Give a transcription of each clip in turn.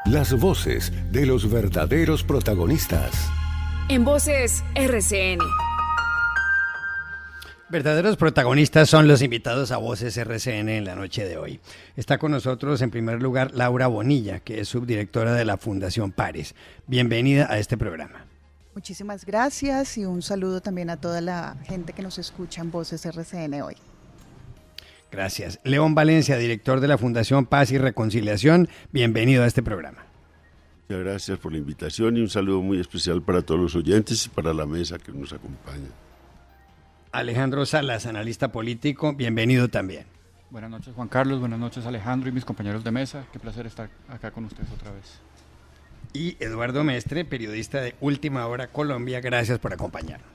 Las voces de los verdaderos protagonistas. En Voces RCN. Verdaderos protagonistas son los invitados a Voces RCN en la noche de hoy. Está con nosotros en primer lugar Laura Bonilla, que es subdirectora de la Fundación Pares. Bienvenida a este programa. Muchísimas gracias y un saludo también a toda la gente que nos escucha en Voces RCN hoy. Gracias. León Valencia, director de la Fundación Paz y Reconciliación, bienvenido a este programa. Muchas gracias por la invitación y un saludo muy especial para todos los oyentes y para la mesa que nos acompaña. Alejandro Salas, analista político, bienvenido también. Buenas noches, Juan Carlos, buenas noches, Alejandro y mis compañeros de mesa. Qué placer estar acá con ustedes otra vez. Y Eduardo Mestre, periodista de Última Hora Colombia, gracias por acompañarnos.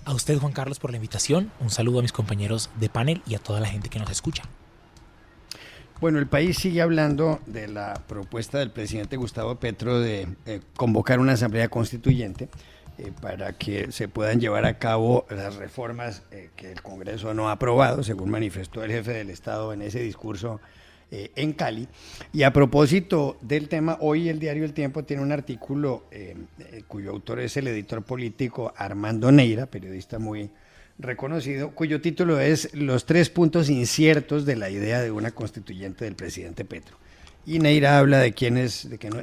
A usted, Juan Carlos, por la invitación. Un saludo a mis compañeros de panel y a toda la gente que nos escucha. Bueno, el país sigue hablando de la propuesta del presidente Gustavo Petro de convocar una asamblea constituyente para que se puedan llevar a cabo las reformas que el Congreso no ha aprobado, según manifestó el jefe del Estado en ese discurso en Cali. Y a propósito del tema, hoy el diario El Tiempo tiene un artículo cuyo autor es el editor político Armando Neira, periodista muy reconocido, cuyo título es Los 3 puntos inciertos de la idea de una constituyente del presidente Petro. Y Neira habla de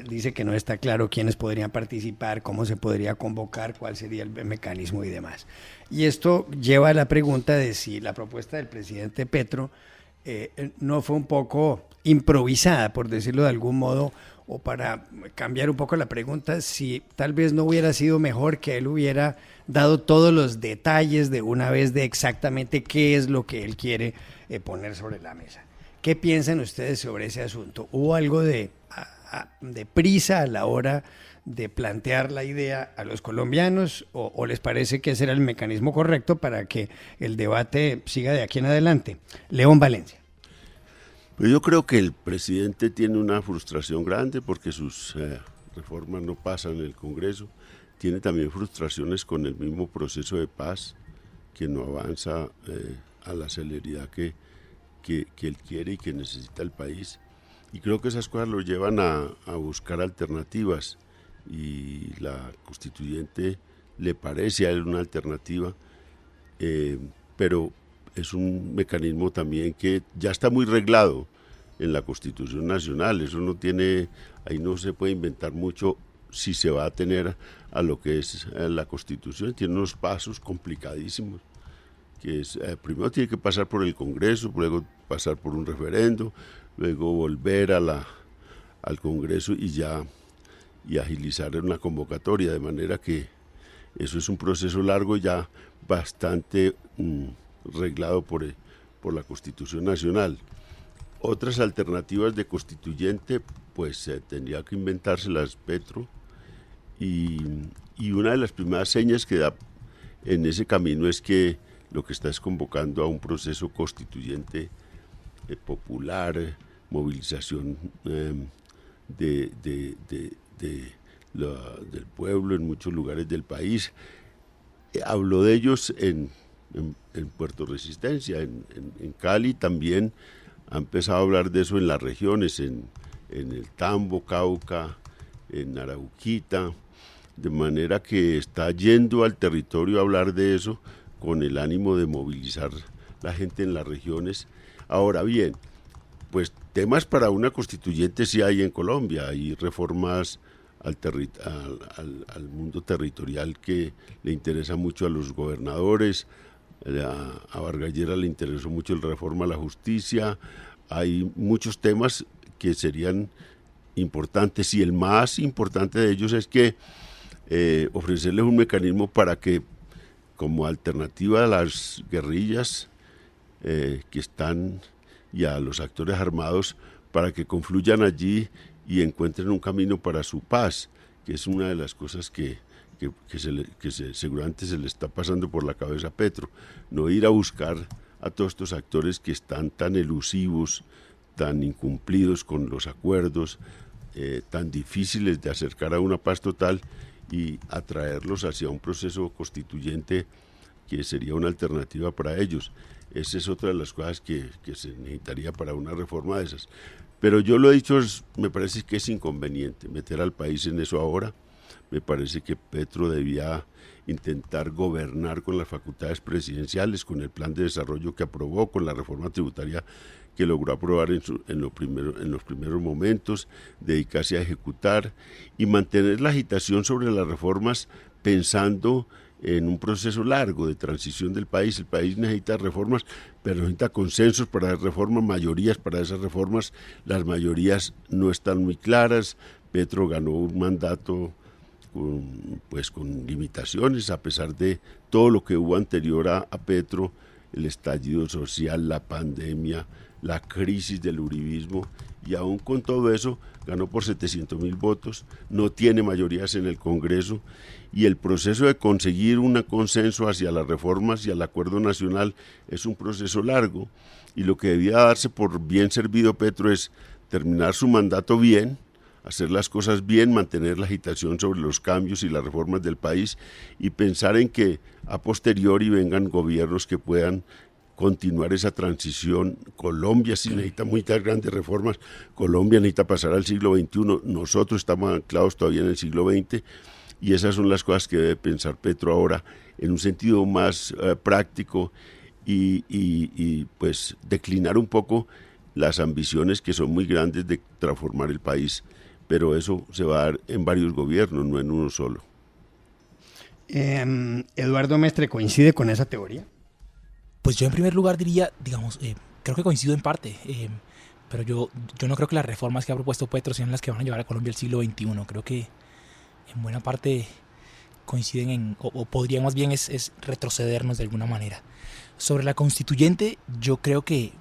dice que no está claro quiénes podrían participar, cómo se podría convocar, cuál sería el mecanismo y demás. Y esto lleva a la pregunta de si la propuesta del presidente Petro no fue un poco improvisada, por decirlo de algún modo, o para cambiar un poco la pregunta, si tal vez no hubiera sido mejor que él hubiera dado todos los detalles de una vez de exactamente qué es lo que él quiere poner sobre la mesa. ¿Qué piensan ustedes sobre ese asunto? ¿Hubo algo de prisa a la hora de plantear la idea a los colombianos o les parece que ese era el mecanismo correcto para que el debate siga de aquí en adelante? León Valencia. Pues yo creo que el presidente tiene una frustración grande porque sus reformas no pasan en el Congreso. Tiene también frustraciones con el mismo proceso de paz que no avanza a la celeridad que él quiere y que necesita el país. Y creo que esas cosas lo llevan a buscar alternativas y la constituyente le parece a él una alternativa, pero es un mecanismo también que ya está muy reglado en la Constitución Nacional. Eso no tiene, ahí no se puede inventar mucho si se va a tener a lo que es la Constitución. Tiene unos pasos complicadísimos, que es, primero tiene que pasar por el Congreso, luego pasar por un referendo, luego volver al Congreso y agilizar una convocatoria, de manera que eso es un proceso largo ya bastante reglado por la Constitución Nacional. Otras alternativas de constituyente, pues tendría que inventárselas Petro, y una de las primeras señas que da en ese camino es que lo que está es convocando a un proceso constituyente popular, movilización del pueblo en muchos lugares del país. Habló de ellos en Puerto Resistencia, en Cali también ha empezado a hablar de eso en las regiones, en el Tambo, Cauca, en Arauquita, de manera que está yendo al territorio a hablar de eso con el ánimo de movilizar la gente en las regiones. Ahora bien, pues temas para una constituyente sí hay en Colombia, hay reformas al mundo territorial que le interesa mucho a los gobernadores. A Vargas Lleras le interesó mucho la reforma a la justicia. Hay muchos temas que serían importantes y el más importante de ellos es que ofrecerles un mecanismo para que, como alternativa a las guerrillas que están y a los actores armados, para que confluyan allí y encuentren un camino para su paz, que es una de las cosas que seguramente se le está pasando por la cabeza a Petro, no ir a buscar a todos estos actores que están tan elusivos, tan incumplidos con los acuerdos, tan difíciles de acercar a una paz total y atraerlos hacia un proceso constituyente que sería una alternativa para ellos. Esa es otra de las cosas que se necesitaría para una reforma de esas. Pero yo lo he dicho, me parece que es inconveniente meter al país en eso ahora. Me parece que Petro debía intentar gobernar con las facultades presidenciales, con el plan de desarrollo que aprobó, con la reforma tributaria que logró aprobar en los primeros momentos, dedicarse a ejecutar y mantener la agitación sobre las reformas pensando en un proceso largo de transición del país. El país necesita reformas, pero necesita consensos para las reformas, mayorías para esas reformas. Las mayorías no están muy claras. Petro ganó un mandato con limitaciones, a pesar de todo lo que hubo anterior a Petro, el estallido social, la pandemia, la crisis del uribismo, y aún con todo eso ganó por 700.000 votos, no tiene mayorías en el Congreso, y el proceso de conseguir un consenso hacia las reformas y al acuerdo nacional es un proceso largo, y lo que debía darse por bien servido Petro es terminar su mandato bien, hacer las cosas bien, mantener la agitación sobre los cambios y las reformas del país y pensar en que a posteriori vengan gobiernos que puedan continuar esa transición. Colombia sí necesita muchas grandes reformas, Colombia necesita pasar al siglo XXI, nosotros estamos anclados todavía en el siglo XX y esas son las cosas que debe pensar Petro ahora en un sentido más práctico y pues declinar un poco las ambiciones que son muy grandes de transformar el país. Pero eso se va a dar en varios gobiernos, no en uno solo. Eduardo Mestre, ¿coincide con esa teoría? Pues yo en primer lugar diría, digamos, creo que coincido en parte, pero yo no creo que las reformas que ha propuesto Petro sean las que van a llevar a Colombia al siglo XXI. Creo que en buena parte coinciden o podría más bien es retrocedernos de alguna manera. Sobre la constituyente, yo creo que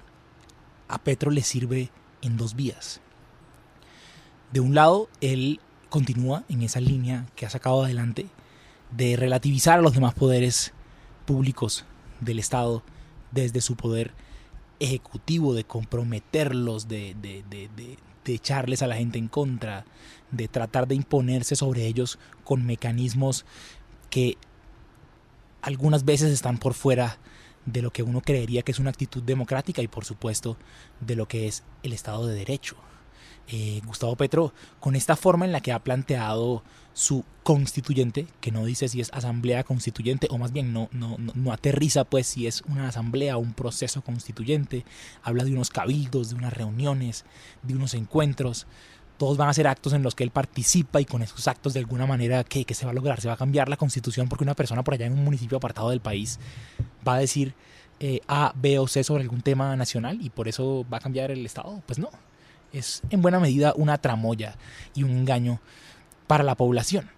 a Petro le sirve en dos vías. De un lado, él continúa en esa línea que ha sacado adelante de relativizar a los demás poderes públicos del Estado desde su poder ejecutivo, de comprometerlos, de echarles a la gente en contra, de tratar de imponerse sobre ellos con mecanismos que algunas veces están por fuera de lo que uno creería que es una actitud democrática y por supuesto de lo que es el Estado de Derecho. Gustavo Petro, con esta forma en la que ha planteado su constituyente, que no dice si es asamblea constituyente, o más bien no aterriza pues si es una asamblea o un proceso constituyente, habla de unos cabildos, de unas reuniones, de unos encuentros, todos van a ser actos en los que él participa y con esos actos de alguna manera ¿qué se va a lograr? Se va a cambiar la constitución porque una persona por allá en un municipio apartado del país va a decir A, B o C sobre algún tema nacional y por eso va a cambiar el Estado. Pues no. Es en buena medida una tramoya y un engaño para la población.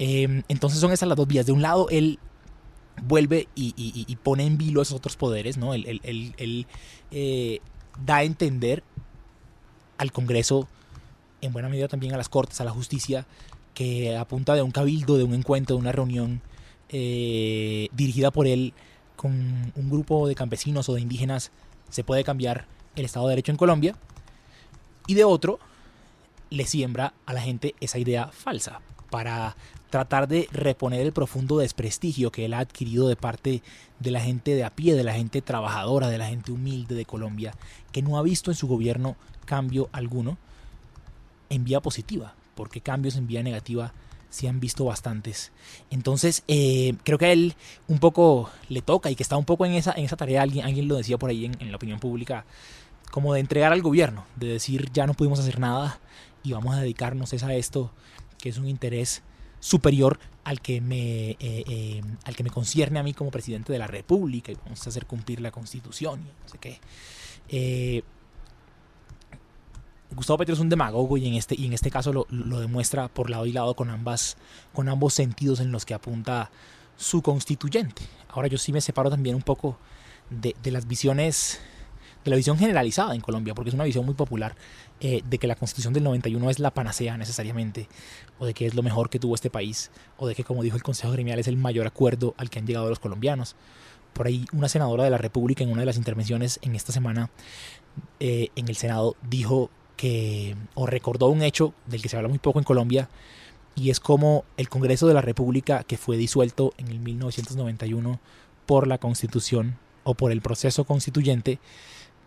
Entonces son esas las dos vías. De un lado, él vuelve y pone en vilo esos otros poderes, ¿no? Él da a entender al Congreso, en buena medida también a las Cortes, a la justicia, que a punta de un cabildo, de un encuentro, de una reunión dirigida por él con un grupo de campesinos o de indígenas, se puede cambiar el Estado de Derecho en Colombia. Y de otro, le siembra a la gente esa idea falsa para tratar de reponer el profundo desprestigio que él ha adquirido de parte de la gente de a pie, de la gente trabajadora, de la gente humilde de Colombia, que no ha visto en su gobierno cambio alguno en vía positiva, porque cambios en vía negativa sí han visto bastantes. Entonces, creo que a él un poco le toca y que está un poco en esa tarea, alguien lo decía por ahí en la opinión pública, como de entregar al gobierno, de decir ya no pudimos hacer nada y vamos a dedicarnos a esto, que es un interés superior al que me concierne a mí como presidente de la República y vamos a hacer cumplir la Constitución y no sé qué. Gustavo Petro es un demagogo y en este caso lo demuestra por lado y lado con ambos sentidos en los que apunta su constituyente. Ahora yo sí me separo también un poco de las visiones, de la visión generalizada en Colombia, porque es una visión muy popular de que la Constitución del 91 es la panacea necesariamente, o de que es lo mejor que tuvo este país, o de que, como dijo el Consejo Gremial, es el mayor acuerdo al que han llegado los colombianos. Por ahí una senadora de la República en una de las intervenciones en esta semana en el Senado dijo o recordó un hecho del que se habla muy poco en Colombia, y es como el Congreso de la República, que fue disuelto en el 1991 por la Constitución o por el proceso constituyente,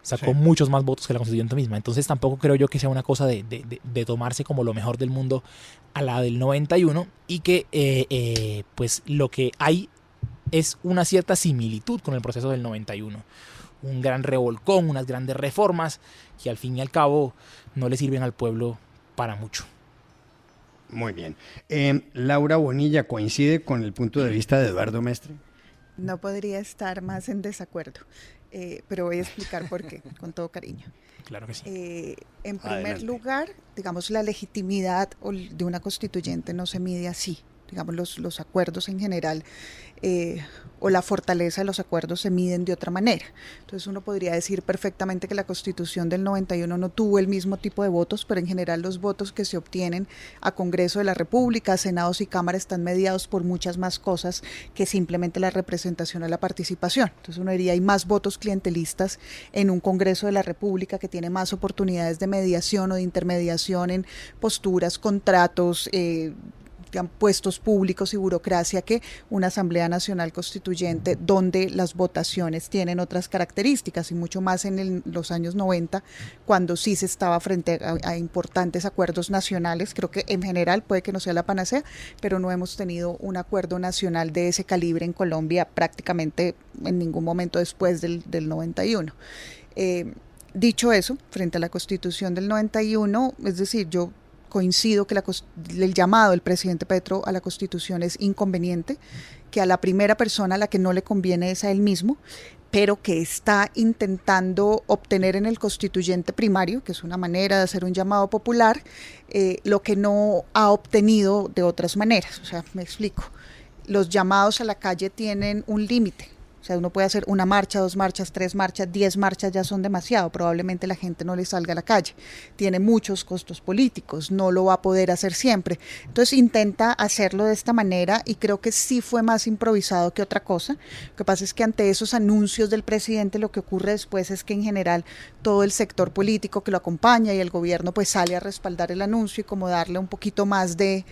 sacó muchos más votos que la constituyente misma. Entonces tampoco creo yo que sea una cosa de tomarse como lo mejor del mundo a la del 91, y que pues lo que hay es una cierta similitud con el proceso del 91. Un gran revolcón, unas grandes reformas que al fin y al cabo no le sirven al pueblo para mucho. Muy bien. Laura Bonilla, ¿coincide con el punto de vista de Eduardo Mestre? No podría estar más en desacuerdo, pero voy a explicar por qué, con todo cariño. Claro que sí. En primer Adelante. lugar, digamos, la legitimidad de una constituyente no se mide así. Digamos, los acuerdos en general o la fortaleza de los acuerdos se miden de otra manera. Entonces uno podría decir perfectamente que la Constitución del 91 no tuvo el mismo tipo de votos, pero en general los votos que se obtienen a Congreso de la República, Senados y Cámara están mediados por muchas más cosas que simplemente la representación o la participación. Entonces uno diría, hay más votos clientelistas en un Congreso de la República que tiene más oportunidades de mediación o de intermediación en posturas, contratos, puestos públicos y burocracia, que una Asamblea Nacional Constituyente donde las votaciones tienen otras características, y mucho más en los años 90, cuando sí se estaba frente a importantes acuerdos nacionales. Creo que en general puede que no sea la panacea, pero no hemos tenido un acuerdo nacional de ese calibre en Colombia prácticamente en ningún momento después del 91. Dicho eso, frente a la Constitución del 91, es decir, yo coincido que el llamado del presidente Petro a la Constitución es inconveniente, que a la primera persona a la que no le conviene es a él mismo, pero que está intentando obtener en el constituyente primario, que es una manera de hacer un llamado popular, lo que no ha obtenido de otras maneras. O sea, me explico. Los llamados a la calle tienen un límite. O sea, uno puede hacer una marcha, 2 marchas, 3 marchas, 10 marchas ya son demasiado. Probablemente la gente no le salga a la calle. Tiene muchos costos políticos, no lo va a poder hacer siempre. Entonces intenta hacerlo de esta manera, y creo que sí fue más improvisado que otra cosa. Lo que pasa es que ante esos anuncios del presidente, lo que ocurre después es que en general todo el sector político que lo acompaña y el gobierno pues sale a respaldar el anuncio y como darle un poquito más de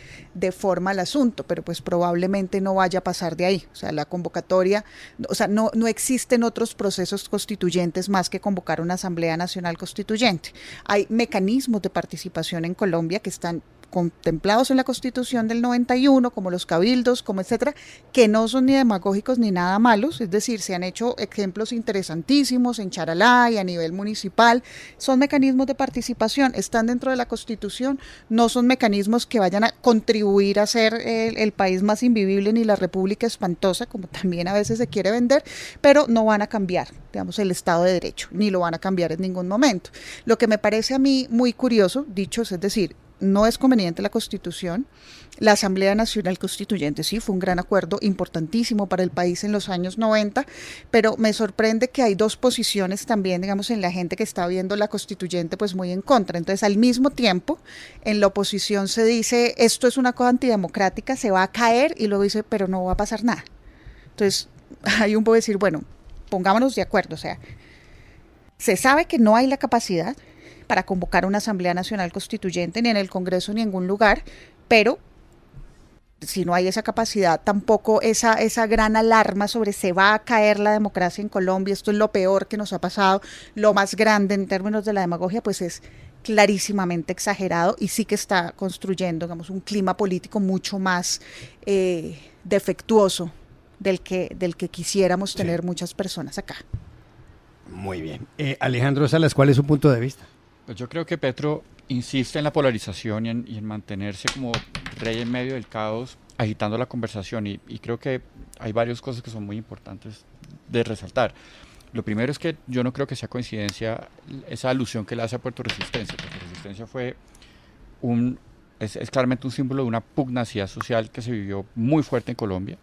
forma al asunto, pero pues probablemente no vaya a pasar de ahí. O sea, la convocatoria, o sea, no existen otros procesos constituyentes más que convocar una Asamblea Nacional Constituyente. Hay mecanismos de participación en Colombia que están contemplados en la Constitución del 91, como los cabildos, como etcétera, que no son ni demagógicos ni nada malos. Es decir, se han hecho ejemplos interesantísimos en Charalá y a nivel municipal. Son mecanismos de participación, están dentro de la Constitución, no son mecanismos que vayan a contribuir a hacer el país más invivible ni la república espantosa, como también a veces se quiere vender, pero no van a cambiar, digamos, el Estado de Derecho, ni lo van a cambiar en ningún momento. Lo que me parece a mí muy curioso, dichos, es decir, no es conveniente la Constitución. La Asamblea Nacional Constituyente sí fue un gran acuerdo importantísimo para el país en los años 90, pero me sorprende que hay dos posiciones también, digamos, en la gente que está viendo la Constituyente pues muy en contra. Entonces, al mismo tiempo, en la oposición se dice, esto es una cosa antidemocrática, se va a caer, y luego dice, pero no va a pasar nada. Entonces, hay un poco decir, bueno, pongámonos de acuerdo, o sea, se sabe que no hay la capacidad para convocar una Asamblea Nacional Constituyente, ni en el Congreso ni en ningún lugar, pero si no hay esa capacidad, tampoco esa gran alarma sobre se va a caer la democracia en Colombia, esto es lo peor que nos ha pasado, lo más grande en términos de la demagogia, pues es clarísimamente exagerado, y sí que está construyendo, digamos, un clima político mucho más defectuoso del que quisiéramos tener muchas personas acá. Muy bien. Alejandro Salas, ¿cuál es su punto de vista? Pues yo creo que Petro insiste en la polarización y en mantenerse como rey en medio del caos, agitando la conversación, y creo que hay varias cosas que son muy importantes de resaltar. Lo primero es que yo no creo que sea coincidencia esa alusión que le hace a Puerto Resistencia. Puerto Resistencia fue es claramente un símbolo de una pugnacidad social que se vivió muy fuerte en Colombia,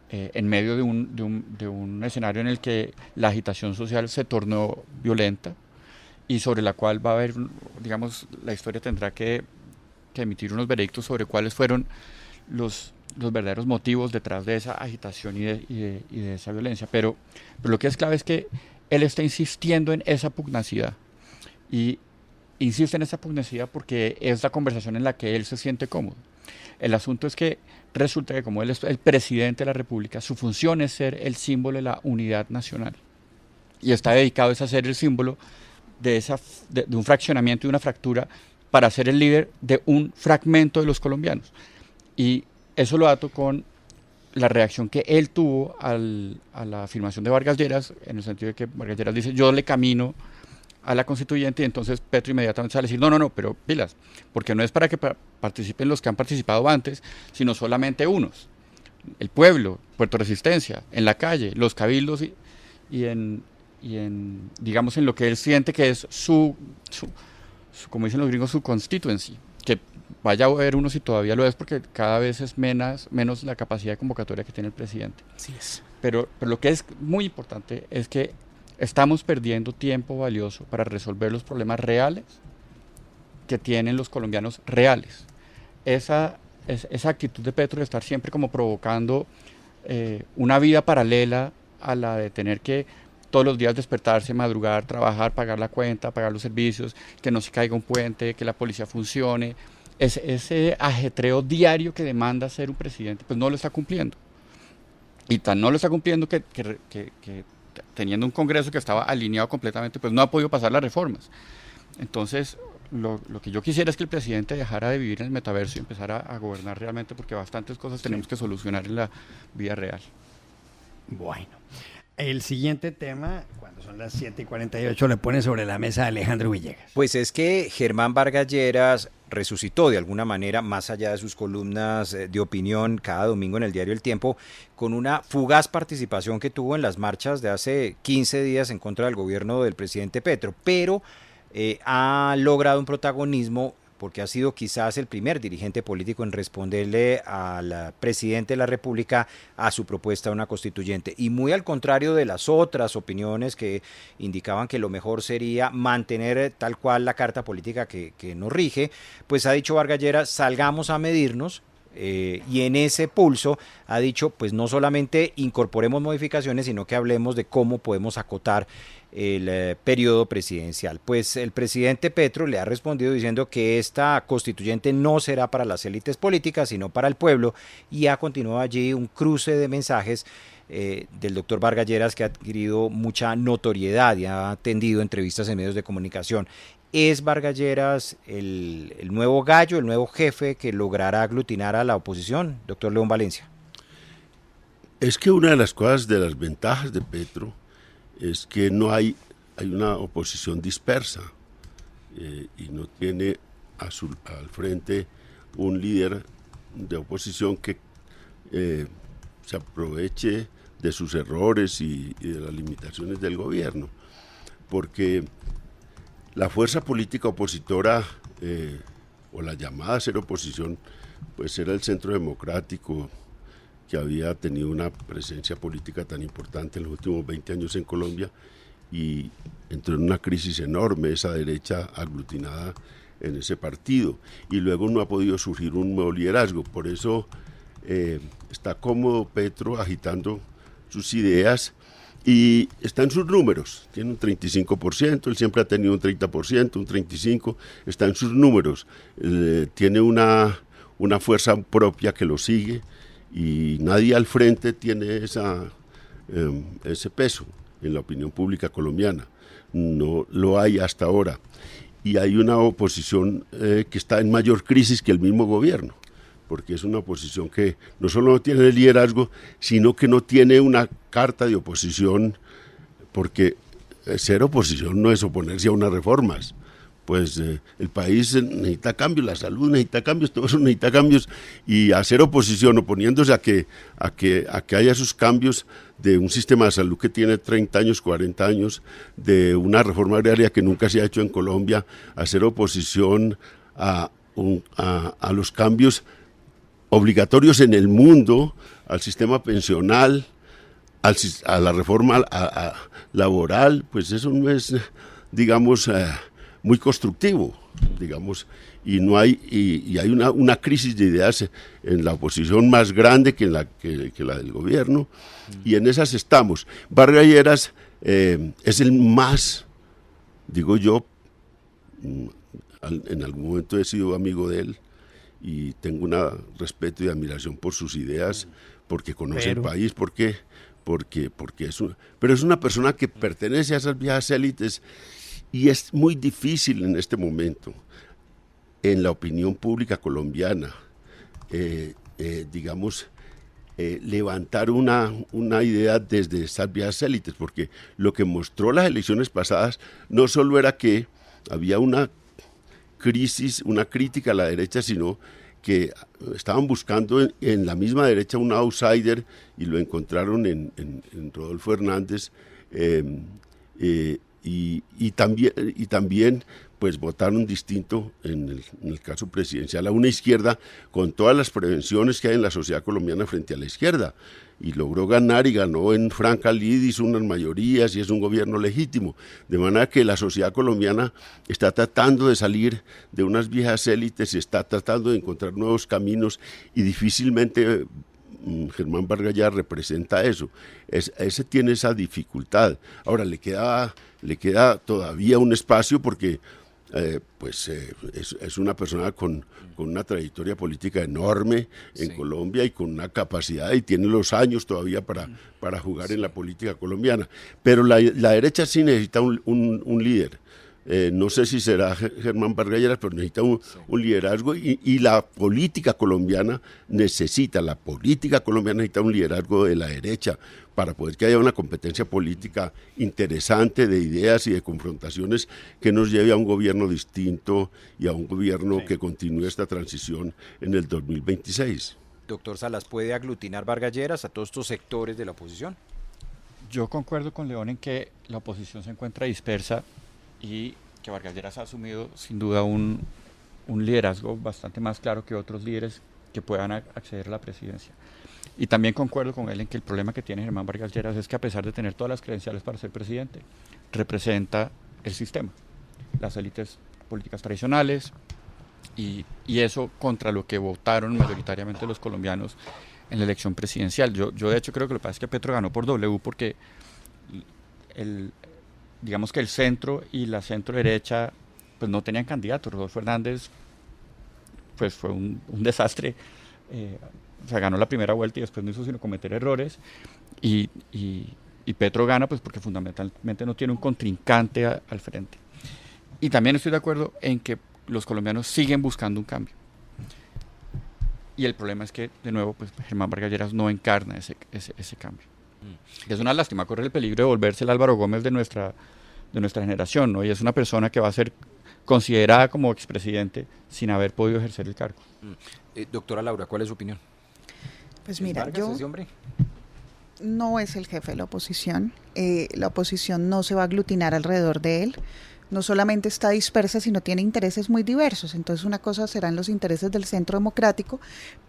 en medio de un escenario en el que la agitación social se tornó violenta, y sobre la cual va a haber, digamos, la historia tendrá que emitir unos veredictos sobre cuáles fueron los verdaderos motivos detrás de esa agitación y de esa violencia. Pero lo que es clave es que él está insistiendo en esa pugnacidad, y insiste en esa pugnacidad porque es la conversación en la que él se siente cómodo. El asunto es que resulta que como él es el presidente de la República, su función es ser el símbolo de la unidad nacional. y está dedicado a ser el símbolo de un fraccionamiento y una fractura para ser el líder de un fragmento de los colombianos. Y eso lo ato con la reacción que él tuvo a la afirmación de Vargas Lleras, en el sentido de que Vargas Lleras dice, yo le camino a la constituyente, y entonces Petro inmediatamente sale a decir, no, pero pilas, porque no es para que participen los que han participado antes, sino solamente unos. El pueblo, Puerto Resistencia, en la calle, los cabildos y en digamos, en lo que él siente que es su como dicen los gringos, su constituency, que vaya a ver uno si todavía lo es, porque cada vez es menos la capacidad de convocatoria que tiene el presidente. Así es. Pero lo que es muy importante es que estamos perdiendo tiempo valioso para resolver los problemas reales que tienen los colombianos reales. Esa actitud de Petro de estar siempre como provocando una vida paralela a la de tener que todos los días despertarse, madrugar, trabajar, pagar la cuenta, pagar los servicios, que no se caiga un puente, que la policía funcione, ese ajetreo diario que demanda ser un presidente, pues no lo está cumpliendo. Y tan no lo está cumpliendo que teniendo un Congreso que estaba alineado completamente, pues no ha podido pasar las reformas. Entonces, lo que yo quisiera es que el presidente dejara de vivir en el metaverso y empezara a gobernar realmente, porque bastantes cosas tenemos que solucionar en la vida real. Bueno, el siguiente tema, cuando son las 7:48, le pone sobre la mesa a Alejandro Villegas. Pues es que Germán Vargas Lleras resucitó de alguna manera, más allá de sus columnas de opinión cada domingo en el diario El Tiempo, con una fugaz participación que tuvo en las marchas de hace 15 días en contra del gobierno del presidente Petro, pero ha logrado un protagonismo porque ha sido quizás el primer dirigente político en responderle al presidente de la República a su propuesta de una constituyente. Y muy al contrario de las otras opiniones que indicaban que lo mejor sería mantener tal cual la carta política que nos rige, pues ha dicho Vargas Lleras, salgamos a medirnos. Y en ese pulso ha dicho, pues no solamente incorporemos modificaciones, sino que hablemos de cómo podemos acotar el periodo presidencial. Pues el presidente Petro le ha respondido diciendo que esta constituyente no será para las élites políticas, sino para el pueblo, y ha continuado allí un cruce de mensajes del doctor Vargas Lleras, que ha adquirido mucha notoriedad y ha atendido entrevistas en medios de comunicación. ¿Es Vargas Lleras el nuevo gallo, el nuevo jefe que logrará aglutinar a la oposición, doctor León Valencia? Es que una de las cosas, de las ventajas de Petro, es que no hay una oposición dispersa y no tiene al frente un líder de oposición que se aproveche de sus errores y de las limitaciones del gobierno, porque la fuerza política opositora, o la llamada a ser oposición, pues era el Centro Democrático, que había tenido una presencia política tan importante en los últimos 20 años en Colombia, y entró en una crisis enorme esa derecha aglutinada en ese partido, y luego no ha podido surgir un nuevo liderazgo. Por eso está cómodo Petro agitando sus ideas, y está en sus números, tiene un 35%, él siempre ha tenido un 30%, un 35%, está en sus números, tiene una fuerza propia que lo sigue, y nadie al frente tiene ese peso en la opinión pública colombiana, no lo hay hasta ahora, y hay una oposición que está en mayor crisis que el mismo gobierno, porque es una oposición que no solo no tiene el liderazgo, sino que no tiene una carta de oposición, porque ser oposición no es oponerse a unas reformas. Pues el país necesita cambios, la salud necesita cambios, todo eso necesita cambios, y hacer oposición oponiéndose a que haya esos cambios de un sistema de salud que tiene 30 años, 40 años, de una reforma agraria que nunca se ha hecho en Colombia, hacer oposición a los cambios obligatorios en el mundo, al sistema pensional, a la reforma laboral, pues eso no es, digamos, muy constructivo, digamos, y no hay y hay una crisis de ideas en la oposición más grande que la del gobierno, y en esas estamos. Vargas Lleras es el más, digo yo, en algún momento he sido amigo de él y tengo un respeto y admiración por sus ideas, porque conoce el país, porque pero es una persona que pertenece a esas viejas élites y es muy difícil en este momento en la opinión pública colombiana, levantar una idea desde esas viejas élites, porque lo que mostró las elecciones pasadas no solo era que había una crisis, una crítica a la derecha, sino que estaban buscando en la misma derecha un outsider y lo encontraron en Rodolfo Hernández, y también pues votaron distinto en el caso presidencial a una izquierda con todas las prevenciones que hay en la sociedad colombiana frente a la izquierda, y logró ganar y ganó en franca lidis unas mayorías y es un gobierno legítimo, de manera que la sociedad colombiana está tratando de salir de unas viejas élites y está tratando de encontrar nuevos caminos, y difícilmente Germán Vargas Lleras representa eso. Ese tiene esa dificultad. Ahora le queda todavía un espacio porque es una persona con una trayectoria política enorme en Colombia y con una capacidad, y tiene los años todavía para jugar en la política colombiana. Pero la derecha sí necesita un líder. No sé si será Germán Vargas Lleras, pero necesita un liderazgo, y la política colombiana necesita un liderazgo de la derecha para poder que haya una competencia política interesante de ideas y de confrontaciones que nos lleve a un gobierno distinto y a un gobierno que continúe esta transición en el 2026. Doctor Salas, ¿puede aglutinar Vargas Lleras a todos estos sectores de la oposición? Yo concuerdo con León en que la oposición se encuentra dispersa y que Vargas Lleras ha asumido sin duda un liderazgo bastante más claro que otros líderes que puedan acceder a la presidencia. Y también concuerdo con él en que el problema que tiene Germán Vargas Lleras es que, a pesar de tener todas las credenciales para ser presidente, representa el sistema, las élites políticas tradicionales, y eso contra lo que votaron mayoritariamente los colombianos en la elección presidencial. Yo de hecho creo que lo que pasa es que Petro ganó por W porque digamos que el centro y la centro derecha pues no tenían candidatos. Rodolfo Hernández pues fue un desastre, o sea, ganó la primera vuelta y después no hizo sino cometer errores, y Petro gana pues porque fundamentalmente no tiene un contrincante al frente. Y también estoy de acuerdo en que los colombianos siguen buscando un cambio, y el problema es que, de nuevo, pues Germán Vargas Lleras no encarna ese cambio. Es una lástima, corre el peligro de volverse el Álvaro Gómez de nuestra generación, ¿no? Y es una persona que va a ser considerada como expresidente sin haber podido ejercer el cargo. Doctora Laura, ¿cuál es su opinión? Pues mira, Vargas, ese hombre no es el jefe de la oposición no se va a aglutinar alrededor de él. No solamente está dispersa, sino tiene intereses muy diversos. Entonces, una cosa serán los intereses del Centro Democrático,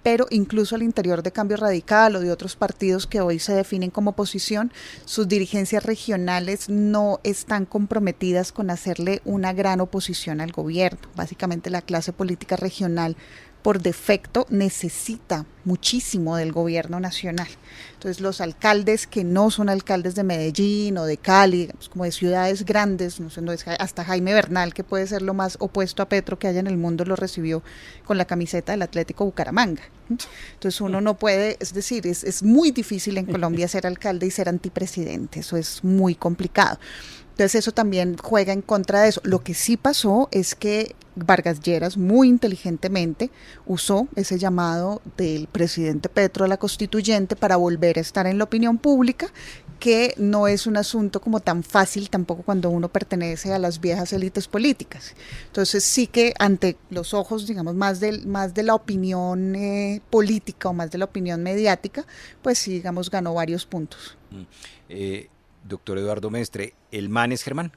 pero incluso al interior de Cambio Radical o de otros partidos que hoy se definen como oposición, sus dirigencias regionales no están comprometidas con hacerle una gran oposición al gobierno. Básicamente, la clase política regional por defecto necesita muchísimo del gobierno nacional. Entonces los alcaldes que no son alcaldes de Medellín o de Cali, digamos, como de ciudades grandes, no sé, hasta Jaime Bernal, que puede ser lo más opuesto a Petro que haya en el mundo, lo recibió con la camiseta del Atlético Bucaramanga. Entonces uno no puede, es decir, es muy difícil en Colombia ser alcalde y ser antipresidente, eso es muy complicado. Entonces eso también juega en contra de eso. Lo que sí pasó es que Vargas Lleras muy inteligentemente usó ese llamado del presidente Petro a la constituyente para volver a estar en la opinión pública, que no es un asunto como tan fácil tampoco cuando uno pertenece a las viejas élites políticas. Entonces sí que ante los ojos, digamos, más de la opinión política o más de la opinión mediática, pues sí, digamos, ganó varios puntos. Doctor Eduardo Mestre, ¿el man es Germán?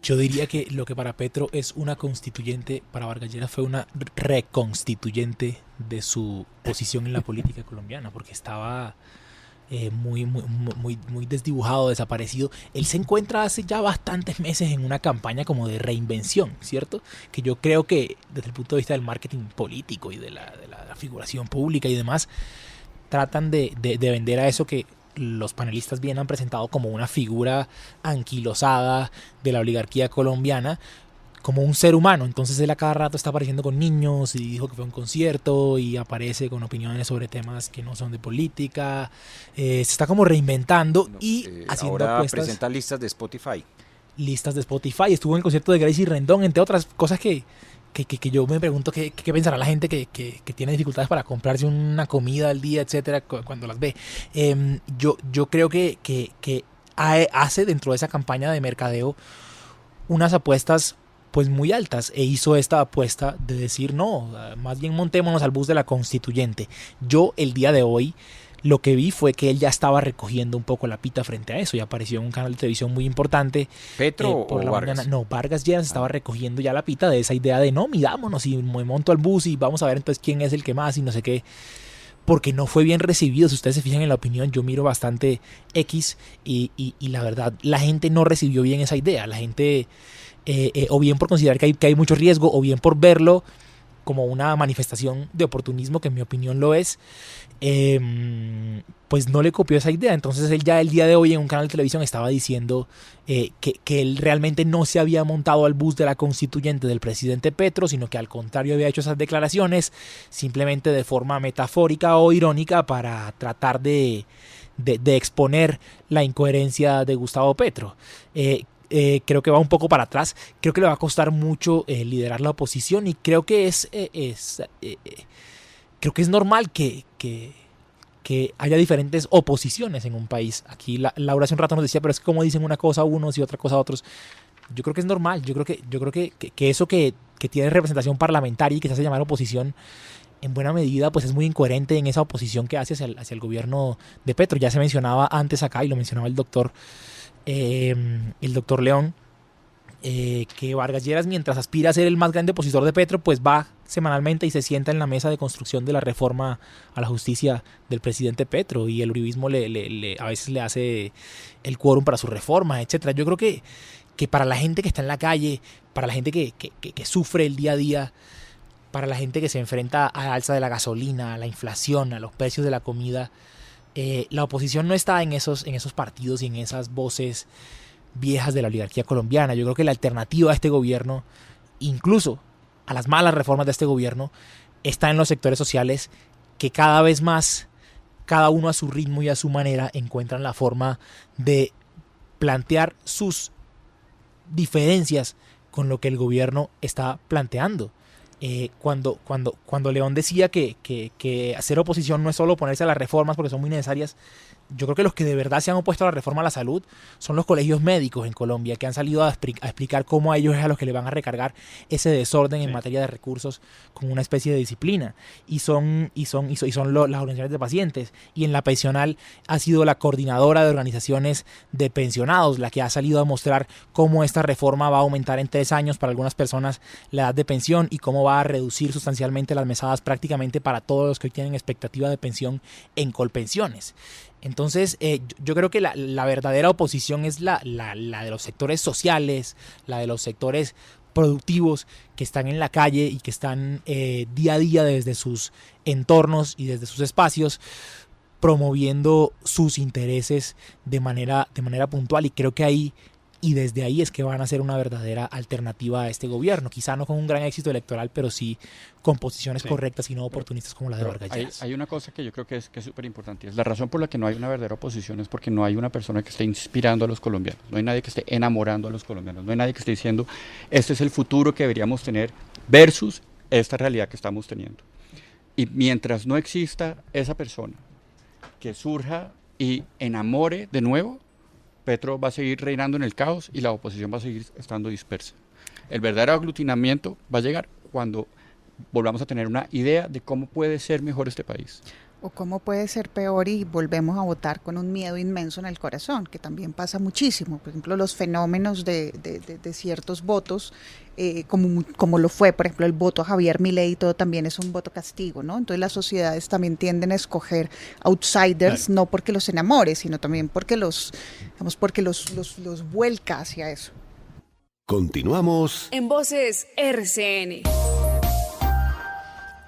Yo diría que lo que para Petro es una constituyente, para Vargas Lleras fue una reconstituyente de su posición en la política colombiana, porque estaba muy desdibujado, desaparecido. Él se encuentra hace ya bastantes meses en una campaña como de reinvención, ¿cierto? Que yo creo que desde el punto de vista del marketing político y de la figuración pública y demás, tratan de vender a eso que los panelistas bien han presentado como una figura anquilosada de la oligarquía colombiana, como un ser humano. Entonces él a cada rato está apareciendo con niños y dijo que fue a un concierto y aparece con opiniones sobre temas que no son de política. Se está como reinventando y haciendo ahora apuestas. presenta listas de Spotify. Listas de Spotify. Estuvo en el concierto de Gracie Rendón, entre otras cosas que yo me pregunto qué pensará la gente que tiene dificultades para comprarse una comida al día, etcétera, cuando las ve. Yo creo que hace dentro de esa campaña de mercadeo unas apuestas pues muy altas, e hizo esta apuesta de decir no, más bien montémonos al bus de la Constituyente. Yo el día de hoy lo que vi fue que él ya estaba recogiendo un poco la pita frente a eso y apareció en un canal de televisión muy importante. ¿Petro por o la Vargas? mañana. No, Vargas Lleras estaba recogiendo ya la pita de esa idea de no, mirámonos y me monto al bus y vamos a ver entonces quién es el que más y no sé qué, porque no fue bien recibido. Si ustedes se fijan en la opinión, yo miro bastante X y la verdad, la gente no recibió bien esa idea. La gente, o bien por considerar que hay mucho riesgo, o bien por verlo como una manifestación de oportunismo, que en mi opinión lo es, pues no le copió esa idea. Entonces él ya el día de hoy en un canal de televisión estaba diciendo que él realmente no se había montado al bus de la Constituyente del presidente Petro, sino que al contrario había hecho esas declaraciones simplemente de forma metafórica o irónica para tratar de exponer la incoherencia de Gustavo Petro. Creo que va un poco para atrás. Creo que le va a costar mucho liderar la oposición, y creo que creo que es normal que haya diferentes oposiciones en un país. Aquí Laura hace un rato nos decía, pero es que como dicen una cosa unos y otra cosa otros. Yo creo que es normal. Yo creo que eso que tiene representación parlamentaria y que se hace llamar oposición, en buena medida pues es muy incoherente en esa oposición que hace hacia el gobierno de Petro. Ya se mencionaba antes acá, y lo mencionaba el doctor León, que Vargas Lleras, mientras aspira a ser el más grande opositor de Petro, pues va semanalmente y se sienta en la mesa de construcción de la reforma a la justicia del presidente Petro, y el uribismo a veces le hace el quórum para su reforma, etcétera. Yo creo que para la gente que está en la calle, para la gente que sufre el día a día, para la gente que se enfrenta a la alza de la gasolina, a la inflación, a los precios de la comida, la oposición no está en esos partidos y en esas voces viejas de la oligarquía colombiana. Yo creo que la alternativa a este gobierno, incluso a las malas reformas de este gobierno, está en los sectores sociales que cada vez más, cada uno a su ritmo y a su manera, encuentran la forma de plantear sus diferencias con lo que el gobierno está planteando. Cuando León decía que hacer oposición no es solo oponerse a las reformas porque son muy necesarias, yo creo que los que de verdad se han opuesto a la reforma a la salud son los colegios médicos en Colombia, que han salido a explicar cómo a ellos es a los que le van a recargar ese desorden en materia de recursos con una especie de disciplina, y son las organizaciones de pacientes. Y en la pensional ha sido la coordinadora de organizaciones de pensionados la que ha salido a mostrar cómo esta reforma va a aumentar en 3 años para algunas personas la edad de pensión, y cómo va a reducir sustancialmente las mesadas prácticamente para todos los que hoy tienen expectativa de pensión en Colpensiones. Entonces yo creo que la verdadera oposición es la de los sectores sociales, la de los sectores productivos que están en la calle y que están día a día desde sus entornos y desde sus espacios promoviendo sus intereses de manera puntual, y creo que ahí y desde ahí es que van a ser una verdadera alternativa a este gobierno, quizá no con un gran éxito electoral, pero sí con posiciones correctas y no oportunistas como la de Vargas Lleras. Hay una cosa que yo creo que es súper importante, es la razón por la que no hay una verdadera oposición es porque no hay una persona que esté inspirando a los colombianos, no hay nadie que esté enamorando a los colombianos, no hay nadie que esté diciendo este es el futuro que deberíamos tener versus esta realidad que estamos teniendo. Y mientras no exista esa persona que surja y enamore de nuevo, Petro va a seguir reinando en el caos y la oposición va a seguir estando dispersa. El verdadero aglutinamiento va a llegar cuando volvamos a tener una idea de cómo puede ser mejor este país. O cómo puede ser peor y volvemos a votar con un miedo inmenso en el corazón, que también pasa muchísimo. Por ejemplo, los fenómenos de ciertos votos, como lo fue, por ejemplo, el voto a Javier Milei, todo también es un voto castigo, ¿no? Entonces las sociedades también tienden a escoger outsiders, no porque los enamore, sino también porque los vuelca hacia eso. Continuamos En Voces RCN.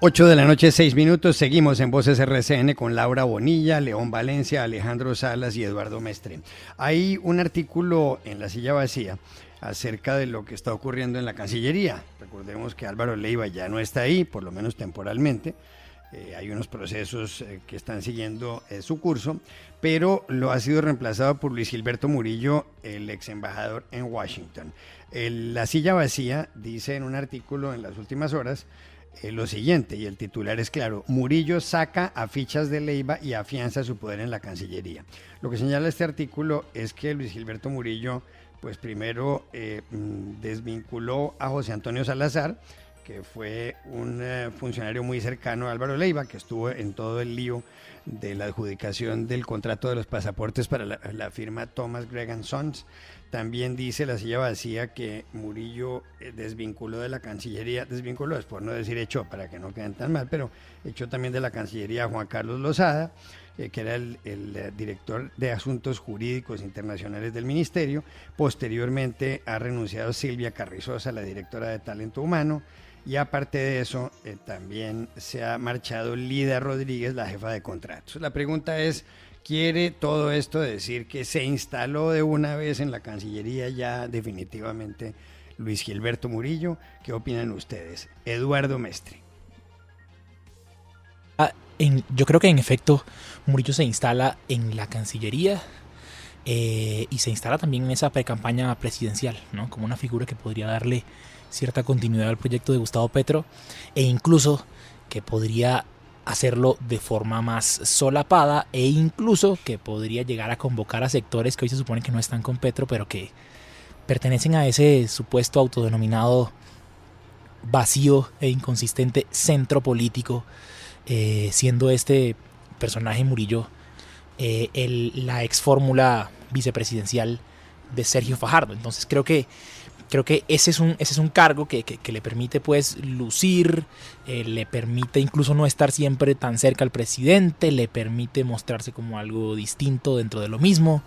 8 de la noche, 6 minutos. Seguimos en Voces RCN con Laura Bonilla, León Valencia, Alejandro Salas y Eduardo Mestre. Hay un artículo en La Silla Vacía acerca de lo que está ocurriendo en la Cancillería. Recordemos que Álvaro Leiva ya no está ahí, por lo menos temporalmente. Hay unos procesos que están siguiendo su curso, pero lo ha sido reemplazado por Luis Gilberto Murillo, el ex embajador en Washington. La Silla Vacía dice en un artículo en las últimas horas lo siguiente, y el titular es claro: Murillo saca a fichas de Leiva y afianza su poder en la Cancillería. Lo que señala este artículo es que Luis Gilberto Murillo, pues primero desvinculó a José Antonio Salazar, que fue un funcionario muy cercano a Álvaro Leiva, que estuvo en todo el lío de la adjudicación del contrato de los pasaportes para la firma Thomas Gregg & Sons. También dice La Silla Vacía que Murillo desvinculó de la Cancillería, desvinculó es por no decir echó, para que no queden tan mal, pero echó también de la Cancillería a Juan Carlos Lozada, que era el director de Asuntos Jurídicos Internacionales del Ministerio. Posteriormente ha renunciado Silvia Carrizosa, la directora de Talento Humano, y aparte de eso también se ha marchado Lida Rodríguez, la jefa de contratos. La pregunta es: ¿quiere todo esto decir que se instaló de una vez en la Cancillería ya definitivamente Luis Gilberto Murillo? ¿Qué opinan ustedes? Eduardo Mestre. Yo creo que en efecto Murillo se instala en la Cancillería y se instala también en esa precampaña presidencial, ¿no? Como una figura que podría darle cierta continuidad al proyecto de Gustavo Petro, e incluso que podría hacerlo de forma más solapada, e incluso que podría llegar a convocar a sectores que hoy se supone que no están con Petro, pero que pertenecen a ese supuesto autodenominado vacío e inconsistente centro político, siendo este personaje Murillo la ex fórmula vicepresidencial de Sergio Fajardo. Entonces creo que ese es un cargo que le permite pues lucir, le permite incluso no estar siempre tan cerca al presidente, le permite mostrarse como algo distinto dentro de lo mismo,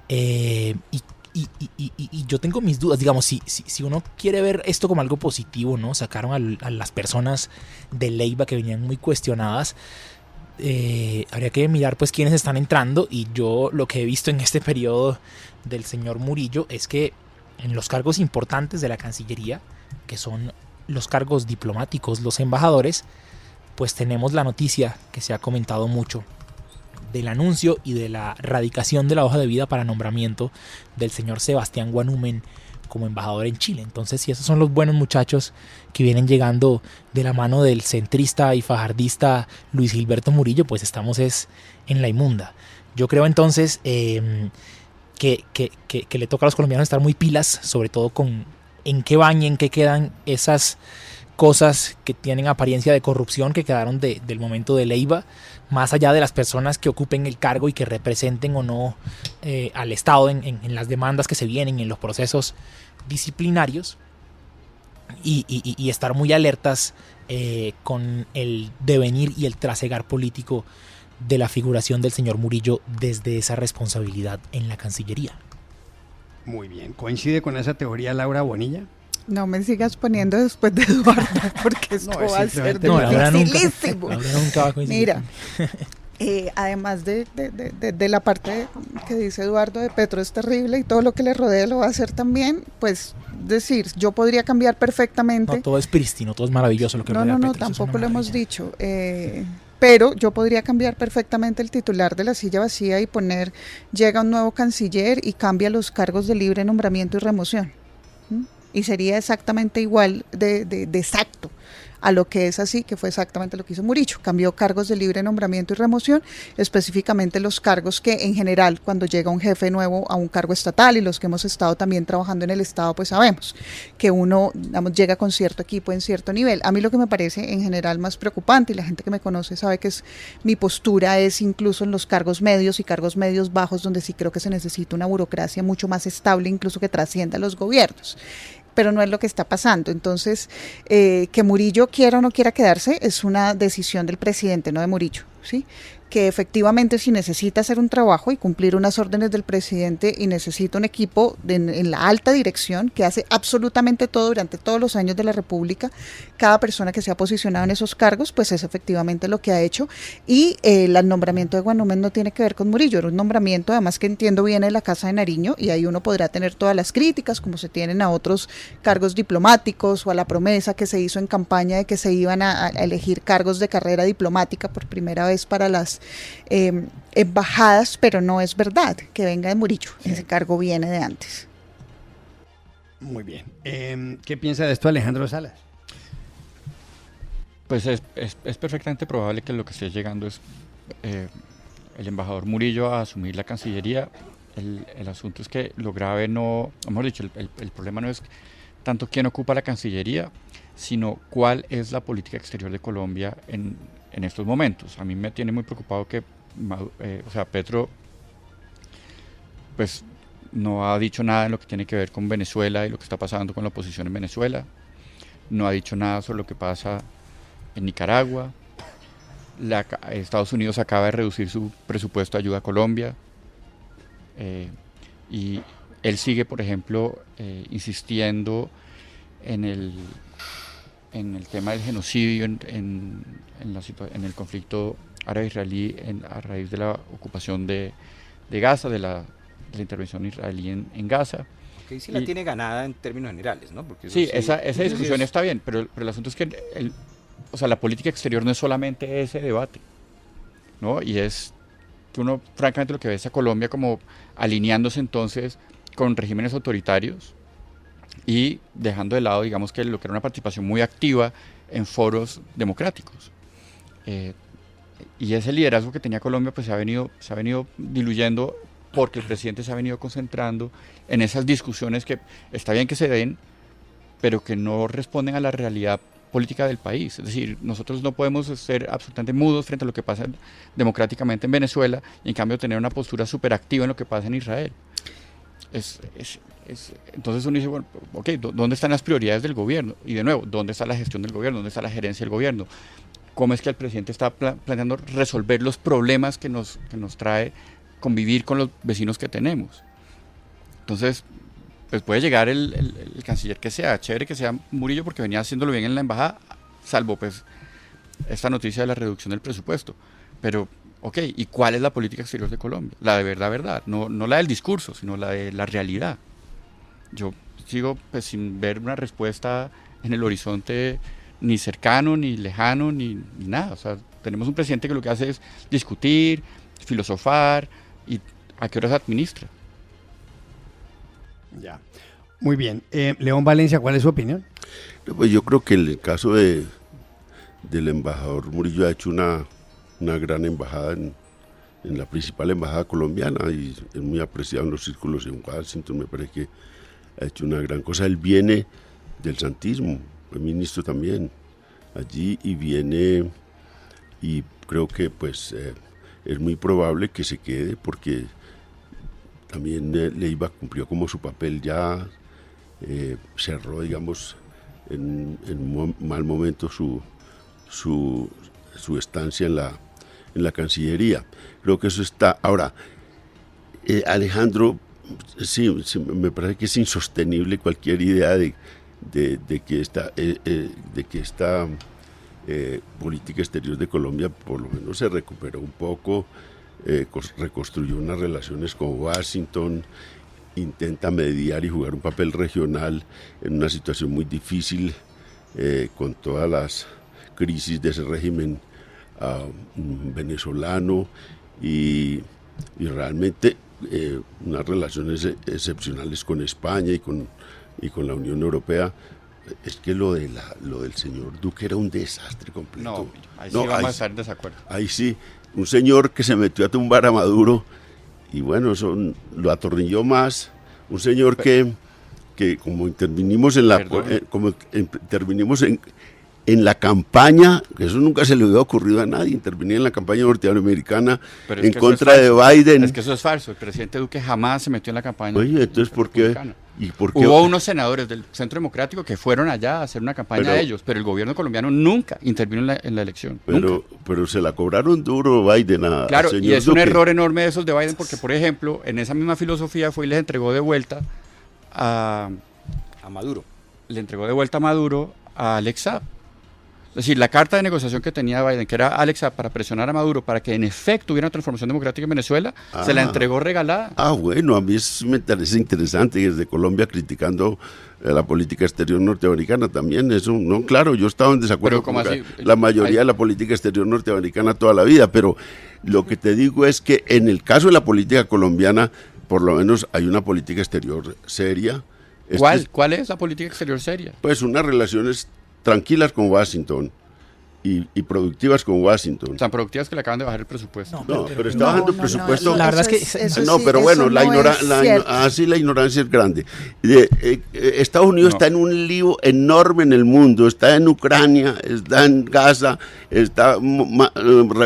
y yo tengo mis dudas. Digamos, si uno quiere ver esto como algo positivo, ¿no? Sacaron a las personas de Leiva que venían muy cuestionadas. Habría que mirar pues quiénes están entrando, y yo lo que he visto en este periodo del señor Murillo es que en los cargos importantes de la Cancillería, que son los cargos diplomáticos, los embajadores, pues tenemos la noticia que se ha comentado mucho del anuncio y de la radicación de la hoja de vida para nombramiento del señor Sebastián Guanumen como embajador en Chile. Entonces, si esos son los buenos muchachos que vienen llegando de la mano del centrista y fajardista Luis Gilberto Murillo, pues estamos en la inmunda. Yo creo entonces que le toca a los colombianos estar muy pilas, sobre todo con en qué van y en qué quedan esas cosas que tienen apariencia de corrupción que quedaron del momento de Leiva, más allá de las personas que ocupen el cargo y que representen o no al Estado en las demandas que se vienen, en los procesos disciplinarios, y estar muy alertas con el devenir y el trasegar político de la figuración del señor Murillo desde esa responsabilidad en la Cancillería. Muy bien. ¿Coincide con esa teoría Laura Bonilla? No me sigas poniendo después de Eduardo, porque esto va a ser dificilísimo. Laura nunca va a coincidir. Mira, además de la parte que dice Eduardo de Petro es terrible y todo lo que le rodea lo va a hacer también, pues decir, yo podría cambiar perfectamente. No todo es prístino, todo es maravilloso lo que rodea a Petro. No, tampoco lo hemos dicho. Pero yo podría cambiar perfectamente el titular de La Silla Vacía y poner: llega un nuevo canciller y cambia los cargos de libre nombramiento y remoción. Y sería exactamente igual de exacto a lo que es así, que fue exactamente lo que hizo Murillo. Cambió cargos de libre nombramiento y remoción, específicamente los cargos que en general cuando llega un jefe nuevo a un cargo estatal, y los que hemos estado también trabajando en el Estado, pues sabemos que uno, digamos, llega con cierto equipo en cierto nivel. A mí lo que me parece en general más preocupante, y la gente que me conoce sabe que mi postura es incluso en los cargos medios y cargos medios bajos, donde sí creo que se necesita una burocracia mucho más estable, incluso que trascienda los gobiernos. Pero no es lo que está pasando. Entonces, que Murillo quiera o no quiera quedarse es una decisión del presidente, no de Murillo, ¿sí? que efectivamente si necesita hacer un trabajo y cumplir unas órdenes del presidente y necesita un equipo en la alta dirección que hace absolutamente todo durante todos los años de la República, cada persona que se ha posicionado en esos cargos, pues es efectivamente lo que ha hecho. Y el nombramiento de Juan Núñez no tiene que ver con Murillo, era un nombramiento además que entiendo viene de la Casa de Nariño, y ahí uno podrá tener todas las críticas como se tienen a otros cargos diplomáticos o a la promesa que se hizo en campaña de que se iban a elegir cargos de carrera diplomática por primera vez para las embajadas, pero no es verdad que venga de Murillo, ese cargo viene de antes. Muy bien. ¿Qué piensa de esto Alejandro Salas? Pues es perfectamente probable que lo que esté llegando es el embajador Murillo a asumir la Cancillería. El asunto es que lo grave no, hemos dicho, el problema no es tanto quién ocupa la Cancillería, sino cuál es la política exterior de Colombia en estos momentos. A mí me tiene muy preocupado que Petro pues no ha dicho nada en lo que tiene que ver con Venezuela y lo que está pasando con la oposición en Venezuela, no ha dicho nada sobre lo que pasa en Nicaragua. Estados Unidos acaba de reducir su presupuesto de ayuda a Colombia, y él sigue, por ejemplo, insistiendo en el tema del genocidio en el conflicto árabe-israelí a raíz de la ocupación de Gaza, de la intervención israelí en Gaza. Que sí la tiene ganada en términos generales, ¿no? Porque sí, esa discusión está bien, pero el asunto es que la política exterior no es solamente ese debate, ¿no? Y es que uno, francamente, lo que ve es a Colombia como alineándose entonces con regímenes autoritarios y dejando de lado, digamos, que lo que era una participación muy activa en foros democráticos. Y ese liderazgo que tenía Colombia pues se ha venido diluyendo porque el presidente se ha venido concentrando en esas discusiones que está bien que se den, pero que no responden a la realidad política del país. Es decir, nosotros no podemos ser absolutamente mudos frente a lo que pasa democráticamente en Venezuela y en cambio tener una postura súper activa en lo que pasa en Israel. Entonces uno dice, bueno, ok, ¿dónde están las prioridades del gobierno? Y de nuevo, ¿dónde está la gestión del gobierno? ¿Dónde está la gerencia del gobierno? ¿Cómo es que el presidente está planteando resolver los problemas que nos trae convivir con los vecinos que tenemos? Entonces, pues puede llegar el canciller que sea, chévere que sea Murillo porque venía haciéndolo bien en la embajada, salvo pues esta noticia de la reducción del presupuesto. Pero, ok, ¿y cuál es la política exterior de Colombia? La de verdad, no la del discurso, sino la de la realidad. Yo sigo pues sin ver una respuesta en el horizonte ni cercano, ni lejano, ni nada. O sea, tenemos un presidente que lo que hace es discutir, filosofar y a qué horas administra. Ya, muy bien. León Valencia, ¿cuál es su opinión? Pues yo creo que en el caso del embajador Murillo ha hecho una gran embajada en la principal embajada colombiana y es muy apreciado en los círculos en Washington. Me parece que ha hecho una gran cosa. Él viene del santismo, fue ministro también allí y viene, y creo que pues es muy probable que se quede porque también Leiva cumplió como su papel ya, cerró, digamos, en un mal momento su estancia en la Cancillería. Creo que eso está. Ahora, Alejandro, sí, me parece que es insostenible cualquier idea de que esta política exterior de Colombia por lo menos se recuperó un poco. Reconstruyó unas relaciones con Washington, intenta mediar y jugar un papel regional en una situación muy difícil con todas las crisis de ese régimen venezolano y realmente unas relaciones excepcionales con España y con la Unión Europea. Es que lo del señor Duque era un desastre completo. No, ahí sí vamos a estar en desacuerdo. Ahí sí. Un señor que se metió a tumbar a Maduro y bueno, eso lo atornilló más. Un señor que como intervinimos intervinimos en la campaña, que eso nunca se le había ocurrido a nadie, intervenir en la campaña norteamericana en contra de Biden. Es que eso es falso, el presidente Duque jamás se metió en la campaña. Oye, entonces, ¿por qué? Hubo unos senadores del Centro Democrático que fueron allá a hacer una campaña de ellos, pero el gobierno colombiano nunca intervino en la elección. Pero se la cobraron duro Biden a Claro, señor y es Duque. un error enorme de esos de Biden, porque, por ejemplo, en esa misma filosofía fue y les entregó de vuelta a Maduro. Le entregó de vuelta a Maduro a Alex Saab. Es decir, la carta de negociación que tenía Biden, que era Alex Saab para presionar a Maduro para que en efecto hubiera una transformación democrática en Venezuela, se la entregó regalada. Bueno, a mí eso me parece interesante, y desde Colombia criticando la política exterior norteamericana también, eso, no, claro, yo estaba en desacuerdo con la mayoría de la política exterior norteamericana toda la vida, pero lo que te digo es que en el caso de la política colombiana, por lo menos hay una política exterior seria. ¿Cuál es la política exterior seria? Pues unas relaciones tranquilas con Washington y productivas con Washington. Tan productivas que le acaban de bajar el presupuesto. No, pero está bajando el presupuesto. La verdad es que no, pero bueno, la ignorancia es grande. Estados Unidos está en un lío enorme en el mundo, está en Ucrania, está en Gaza, está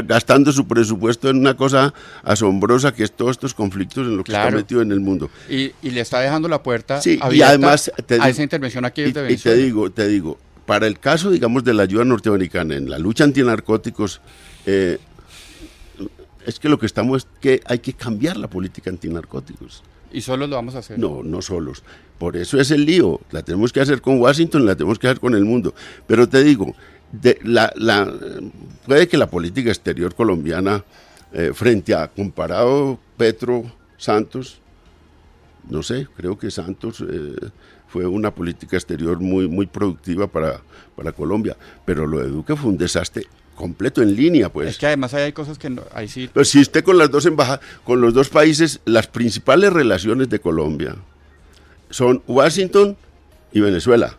gastando su presupuesto en una cosa asombrosa que es todos estos conflictos en los que está metido en el mundo. Y le está dejando la puerta abierta y además, a esa intervención aquí desde Venezuela. Y te digo, para el caso, digamos, de la ayuda norteamericana en la lucha antinarcóticos, es que lo que estamos es que hay que cambiar la política antinarcóticos. ¿Y solos lo vamos a hacer? No solos. Por eso es el lío. La tenemos que hacer con Washington, la tenemos que hacer con el mundo. Pero te digo, puede que la política exterior colombiana, frente a comparado Petro-Santos, no sé, creo que Santos fue una política exterior muy productiva para Colombia, pero lo de Duque fue un desastre completo en línea, pues. Es que además hay cosas que ahí sí. Pero si usted con las dos con los dos países, las principales relaciones de Colombia son Washington y Venezuela.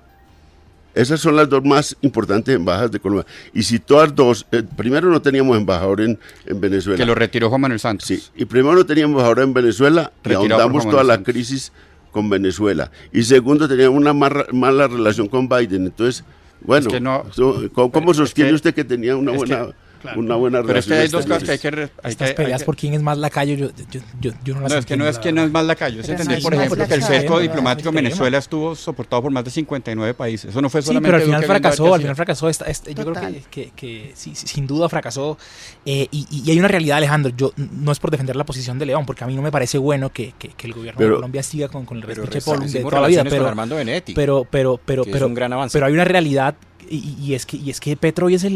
Esas son las dos más importantes embajadas de Colombia. Y si todas dos, primero no teníamos embajador en Venezuela. Que lo retiró Juan Manuel Santos. Sí, y primero no teníamos embajador en Venezuela y ahondamos toda la crisis con Venezuela. Y segundo, teníamos una mala relación con Biden. Entonces, bueno, ¿cómo sostiene usted que tenía una buena relación? Pero es que hay dos cosas que hay que... Estas peleas por quién es más lacayo, yo no las entiendo. No es que no es más lacayo. Es entender, por ejemplo, que el cerco diplomático en Venezuela estuvo soportado por más de 59 países. Eso no fue solamente... pero al final fracasó. Yo creo que sí, sin duda fracasó. Y hay una realidad, Alejandro. Yo no es por defender la posición de León, porque a mí no me parece bueno que el gobierno de Colombia siga con el respeto de toda la vida. Pero Armando Benetti, pero es un gran avance. Pero hay una realidad. Y es que Petro hoy es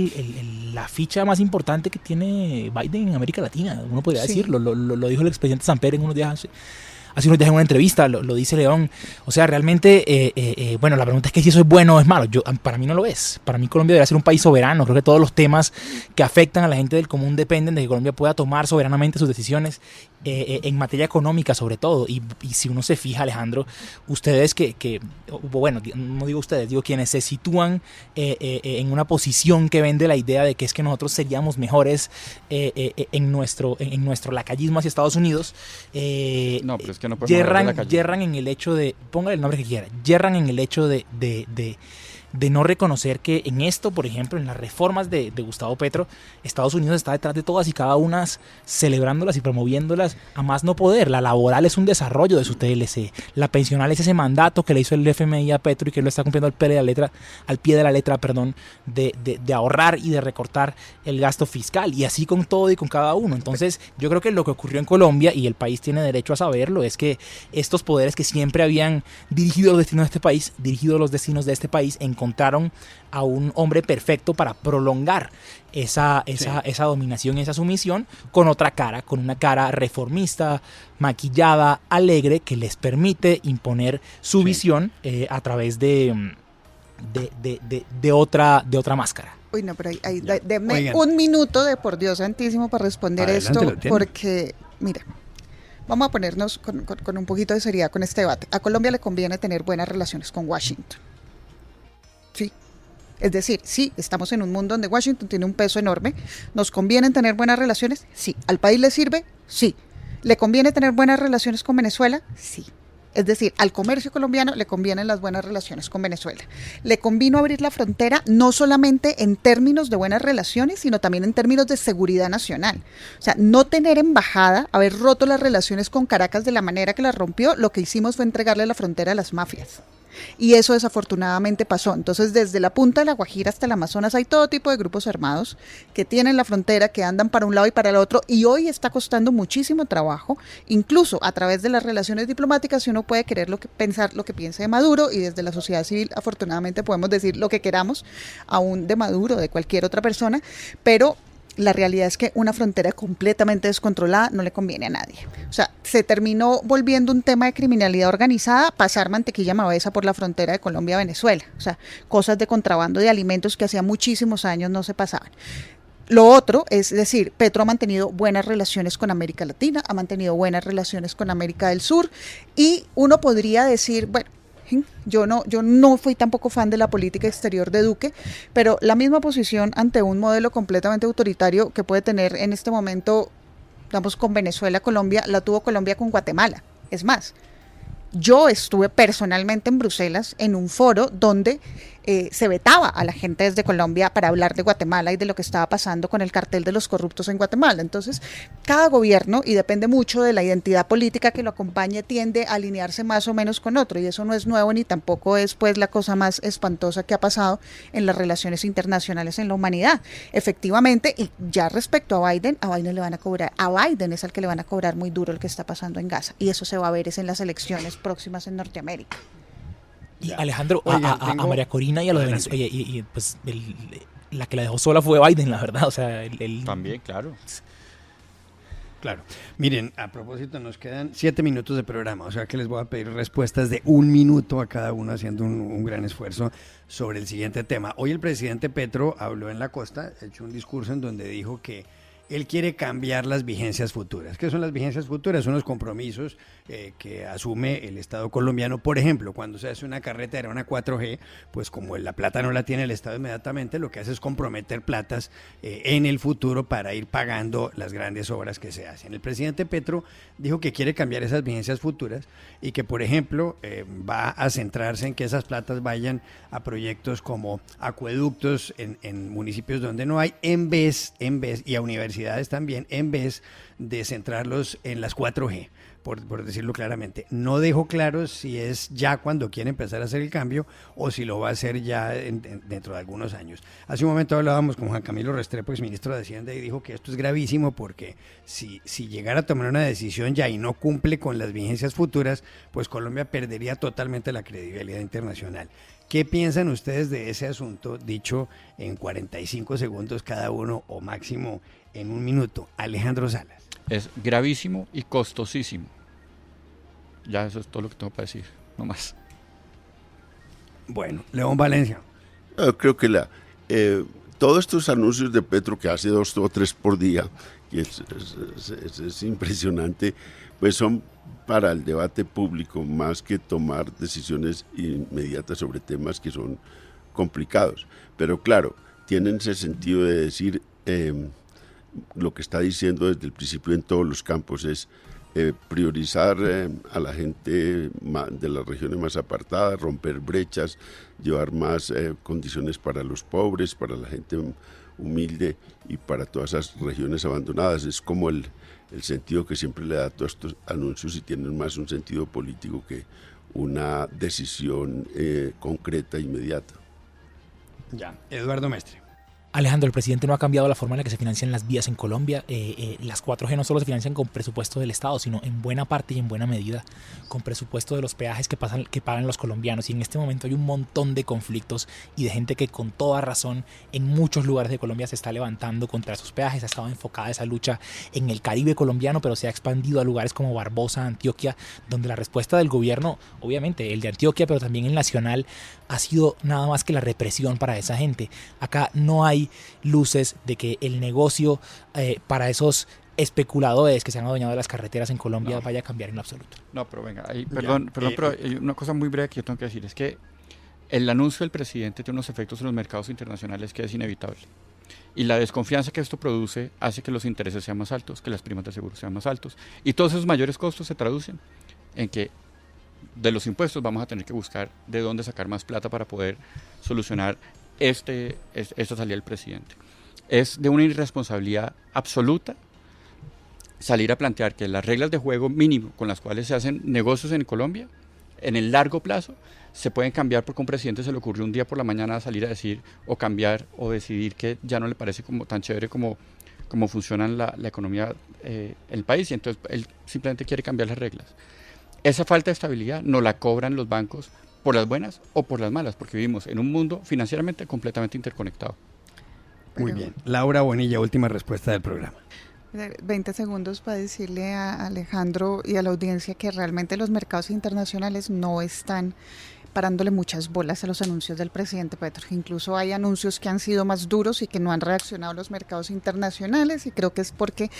la ficha más importante que tiene Biden en América Latina, uno podría decirlo, lo dijo el expresidente Samper en unos días, hace unos días en una entrevista, lo dice León. O sea, realmente, bueno, la pregunta es que si eso es bueno o es malo. Para mí no lo es. Para mí Colombia debería ser un país soberano. Creo que todos los temas que afectan a la gente del común dependen de que Colombia pueda tomar soberanamente sus decisiones en materia económica sobre todo. Y si uno se fija, Alejandro, ustedes bueno, no digo ustedes, digo quienes se sitúan en una posición que vende la idea de que es que nosotros seríamos mejores en nuestro lacayismo hacia Estados Unidos. No, pero es que no podemos yerran en el hecho de, póngale el nombre que quiera, yerran en el hecho de no reconocer que en esto, por ejemplo, en las reformas de Gustavo Petro, Estados Unidos está detrás de todas y cada una, celebrándolas y promoviéndolas a más no poder. La laboral es un desarrollo de su TLC, la pensional es ese mandato que le hizo el FMI a Petro y que lo está cumpliendo al pie de la letra, de ahorrar y de recortar el gasto fiscal, y así con todo y con cada uno. Entonces, yo creo que lo que ocurrió en Colombia, y el país tiene derecho a saberlo, es que estos poderes que siempre habían dirigido los destinos de este país, encontraron a un hombre perfecto para prolongar esa dominación, esa sumisión, con otra cara, con una cara reformista, maquillada, alegre, que les permite imponer su visión a través de otra máscara. Uy, no, pero deme un minuto de por Dios santísimo para responder esto, porque, mira, vamos a ponernos con un poquito de seriedad con este debate. A Colombia le conviene tener buenas relaciones con Washington. Sí, es decir, sí, estamos en un mundo donde Washington tiene un peso enorme. ¿Nos conviene tener buenas relaciones? Sí. ¿Al país le sirve? Sí. ¿Le conviene tener buenas relaciones con Venezuela? Sí. Es decir, al comercio colombiano le convienen las buenas relaciones con Venezuela. Le convino abrir la frontera no solamente en términos de buenas relaciones, sino también en términos de seguridad nacional. O sea, no tener embajada, haber roto las relaciones con Caracas de la manera que las rompió, lo que hicimos fue entregarle la frontera a las mafias. Y eso desafortunadamente pasó. Entonces, desde la punta de la Guajira hasta el Amazonas hay todo tipo de grupos armados que tienen la frontera, que andan para un lado y para el otro, y hoy está costando muchísimo trabajo, incluso a través de las relaciones diplomáticas, si uno puede querer pensar lo que piense de Maduro, y desde la sociedad civil afortunadamente podemos decir lo que queramos, aún de Maduro, de cualquier otra persona, pero la realidad es que una frontera completamente descontrolada no le conviene a nadie. O sea, se terminó volviendo un tema de criminalidad organizada, pasar mantequilla mavesa por la frontera de Colombia a Venezuela. O sea, cosas de contrabando de alimentos que hacía muchísimos años no se pasaban. Lo otro es decir, Petro ha mantenido buenas relaciones con América Latina, ha mantenido buenas relaciones con América del Sur, y uno podría decir, bueno, yo no fui tampoco fan de la política exterior de Duque, pero la misma posición ante un modelo completamente autoritario que puede tener en este momento, digamos, con Venezuela, Colombia, la tuvo Colombia con Guatemala. Es más, yo estuve personalmente en Bruselas en un foro donde se vetaba a la gente desde Colombia para hablar de Guatemala y de lo que estaba pasando con el cartel de los corruptos en Guatemala. Entonces, cada gobierno, y depende mucho de la identidad política que lo acompañe, tiende a alinearse más o menos con otro, y eso no es nuevo ni tampoco es pues la cosa más espantosa que ha pasado en las relaciones internacionales en la humanidad. Efectivamente, y ya respecto a Biden le van a cobrar, a Biden es al que le van a cobrar muy duro lo que está pasando en Gaza, y eso se va a ver es en las elecciones próximas en Norteamérica. Y Alejandro, a María Corina y a los de Venezuela, y pues la que la dejó sola fue Biden, la verdad, o sea, También, claro. Claro. Miren, a propósito, nos quedan 7 minutos de programa, o sea que les voy a pedir respuestas de 1 minuto a cada uno, haciendo un gran esfuerzo sobre el siguiente tema. Hoy el presidente Petro habló en la costa, echó un discurso en donde dijo que él quiere cambiar las vigencias futuras. ¿Qué son las vigencias futuras? Son los compromisos que asume el Estado colombiano. Por ejemplo, cuando se hace una carretera, una 4G, pues como la plata no la tiene el Estado inmediatamente, lo que hace es comprometer platas en el futuro para ir pagando las grandes obras que se hacen. El presidente Petro dijo que quiere cambiar esas vigencias futuras y que, por ejemplo, va a centrarse en que esas platas vayan a proyectos como acueductos en municipios donde no hay, en vez, y a universidades también, en vez de centrarlos en las 4G, por decirlo claramente. No dejó claro si es ya cuando quiere empezar a hacer el cambio o si lo va a hacer ya dentro de algunos años. Hace un momento hablábamos con Juan Camilo Restrepo, exministro de Hacienda, y dijo que esto es gravísimo porque si llegara a tomar una decisión ya y no cumple con las vigencias futuras, pues Colombia perdería totalmente la credibilidad internacional. ¿Qué piensan ustedes de ese asunto, dicho en 45 segundos cada uno o máximo en 1 minuto? Alejandro Salas. Es gravísimo y costosísimo. Ya eso es todo lo que tengo para decir, no más. Bueno, León Valencia. Creo que todos estos anuncios de Petro, que hace 2 o 3 por día, que es impresionante, pues son para el debate público más que tomar decisiones inmediatas sobre temas que son complicados. Pero claro, tienen ese sentido de decir lo que está diciendo desde el principio en todos los campos es priorizar a la gente de las regiones más apartadas, romper brechas, llevar más condiciones para los pobres, para la gente humilde y para todas esas regiones abandonadas. Es como el sentido que siempre le da a todos estos anuncios, y tienen más un sentido político que una decisión concreta e inmediata. Ya, Eduardo Mestre. Alejandro, el presidente no ha cambiado la forma en la que se financian las vías en Colombia. Las 4G no solo se financian con presupuesto del Estado, sino en buena parte y en buena medida con presupuesto de los peajes que pagan los colombianos. Y en este momento hay un montón de conflictos y de gente que con toda razón en muchos lugares de Colombia se está levantando contra esos peajes. Ha estado enfocada esa lucha en el Caribe colombiano, pero se ha expandido a lugares como Barbosa, Antioquia, donde la respuesta del gobierno, obviamente el de Antioquia, pero también el nacional, ha sido nada más que la represión para esa gente. Acá no hay luces de que el negocio para esos especuladores que se han adueñado de las carreteras en Colombia vaya a cambiar en lo absoluto. No, pero venga, perdón, pero hay una cosa muy breve que yo tengo que decir, es que el anuncio del presidente tiene unos efectos en los mercados internacionales que es inevitable. Y la desconfianza que esto produce hace que los intereses sean más altos, que las primas de seguro sean más altos. Y todos esos mayores costos se traducen en que de los impuestos vamos a tener que buscar de dónde sacar más plata para poder solucionar esta salida del presidente. Es de una irresponsabilidad absoluta salir a plantear que las reglas de juego mínimo con las cuales se hacen negocios en Colombia, en el largo plazo, se pueden cambiar porque a un presidente se le ocurrió un día por la mañana salir a decir o cambiar o decidir que ya no le parece como tan chévere como funciona la economía en el país, y entonces él simplemente quiere cambiar las reglas. Esa falta de estabilidad no la cobran los bancos por las buenas o por las malas, porque vivimos en un mundo financieramente completamente interconectado. Muy bien. Laura Bonilla, última respuesta del programa. 20 segundos para decirle a Alejandro y a la audiencia que realmente los mercados internacionales no están parándole muchas bolas a los anuncios del presidente Petro. Incluso hay anuncios que han sido más duros y que no han reaccionado los mercados internacionales, y creo que es porque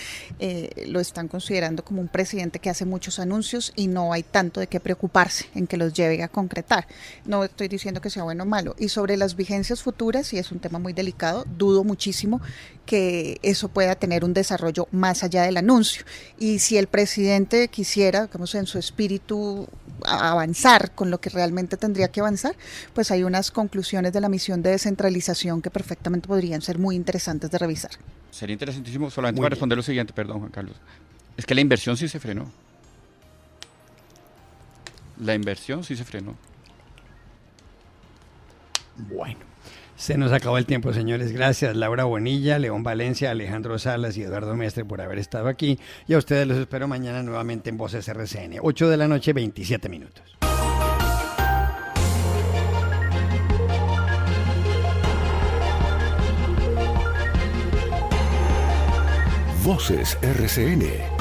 lo están considerando como un presidente que hace muchos anuncios y no hay tanto de qué preocuparse en que los lleve a concretar. No estoy diciendo que sea bueno o malo. Y sobre las vigencias futuras, y es un tema muy delicado, dudo muchísimo que eso pueda tener un desarrollo más allá del anuncio. Y si el presidente quisiera, digamos, en su espíritu avanzar con lo que realmente tendría que avanzar, pues hay unas conclusiones de la misión de descentralización que perfectamente podrían ser muy interesantes de revisar. Sería interesantísimo, solamente para responder lo siguiente, perdón, Juan Carlos. Es que la inversión sí se frenó. La inversión sí se frenó. Bueno, se nos acabó el tiempo, señores. Gracias, Laura Bonilla, León Valencia, Alejandro Salas y Eduardo Mestre por haber estado aquí. Y a ustedes los espero mañana nuevamente en Voces RCN, 8 de la noche, 27 minutos. Voces RCN.